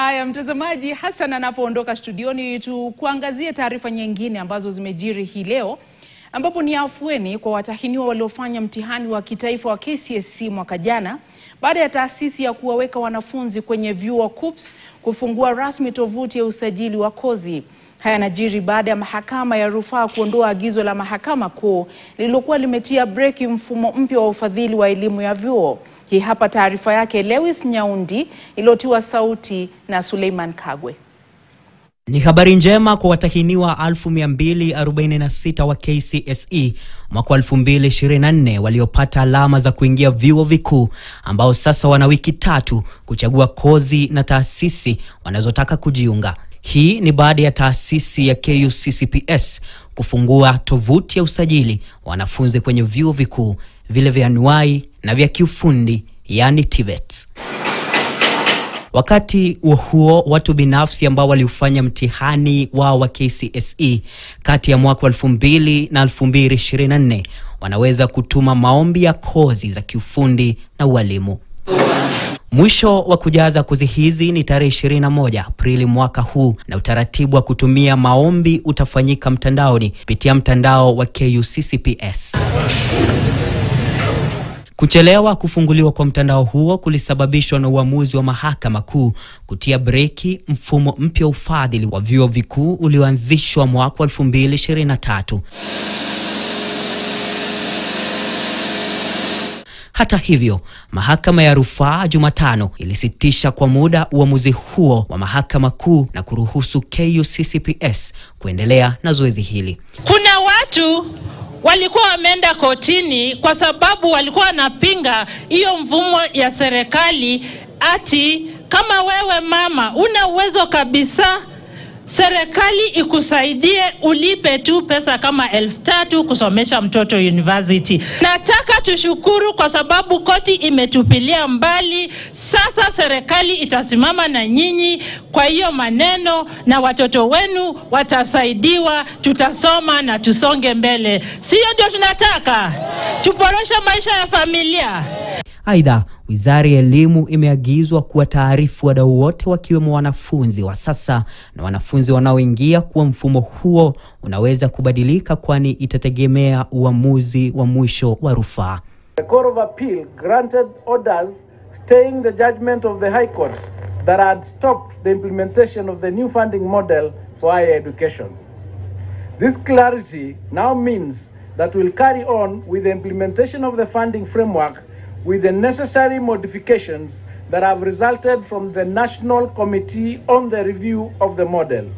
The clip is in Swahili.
Haya mtazamaji, Hassan anapoondoka studioni kuangazie taarifa nyingine ambazo zimejiri hii leo, ambapo ni afueni kwa watahiniwa waliofanya mtihani wa kitaifa wa KCSE mwaka jana baada ya taasisi ya kuwaweka wanafunzi kwenye vyuo KUPS kufungua rasmi tovuti ya usajili wa kozi. Haya yanajiri baada ya mahakama ya rufaa kuondoa agizo la mahakama kuu lililokuwa limetia breki mfumo mpya wa ufadhili wa elimu ya vyuo. Hii hapa taarifa yake Lewis Nyaundi iliyotiwa sauti na Suleiman Kagwe. Ni habari njema kwa watahiniwa 1246 wa KCSE mwaka 2024 waliopata alama za kuingia vyuo vikuu, ambao sasa wana wiki 3 kuchagua kozi na taasisi wanazotaka kujiunga. Hii ni baada ya taasisi ya KUCCPS kufungua tovuti ya usajili wanafunzi kwenye vyuo vikuu vile vya anuai na vya kiufundi, yani TVET. Wakati huo watu binafsi ambao waliufanya mtihani wao wa KCSE kati ya mwaka 2000 na 2024 wanaweza kutuma maombi ya kozi za kiufundi na ualimu. Mwisho wa kujaza kozi hizi ni tarehe 21 Aprili mwaka huu, na utaratibu wa kutumia maombi utafanyika mtandaoni kupitia mtandao wa KUCCPS. Kuchelewa kufunguliwa kwa mtandao huo kulisababishwa na uamuzi wa mahakama kuu kutia breki mfumo mpya wa ufadhili wa vyuo vikuu ulioanzishwa mwaka 2023. Hata hivyo, mahakama ya rufaa Jumatano ilisitisha kwa muda uamuzi huo wa mahakama kuu na kuruhusu KUCCPS kuendelea na zoezi hili. Kuna watu walikuwa wameenda kotini kwa sababu walikuwa wanapinga hiyo mfumo ya serikali, ati kama wewe mama una uwezo kabisa, serikali ikusaidie ulipe tu pesa kama 3,000 kusomesha mtoto university. Nataka tushukuru kwa sababu koti imetupilia mbali. Sasa serikali itasimama na nyinyi kwa hiyo maneno, na watoto wenu watasaidiwa, tutasoma na tusonge mbele. Sio ndio tunataka? Tuboreshe maisha ya familia. Aidha, Wizara ya Elimu imeagizwa kuwataarifu wadau wote wakiwemo wanafunzi wa sasa na wanafunzi wanaoingia kuwa mfumo huo unaweza kubadilika, kwani itategemea uamuzi wa mwisho wa rufaa. The Court of Appeal granted orders staying the judgment of the High Court that had stopped the implementation of the new funding model for higher education. This clarity now means that we'll carry on with the implementation of the funding framework with the necessary modifications that have resulted from the National Committee on the Review of the Model.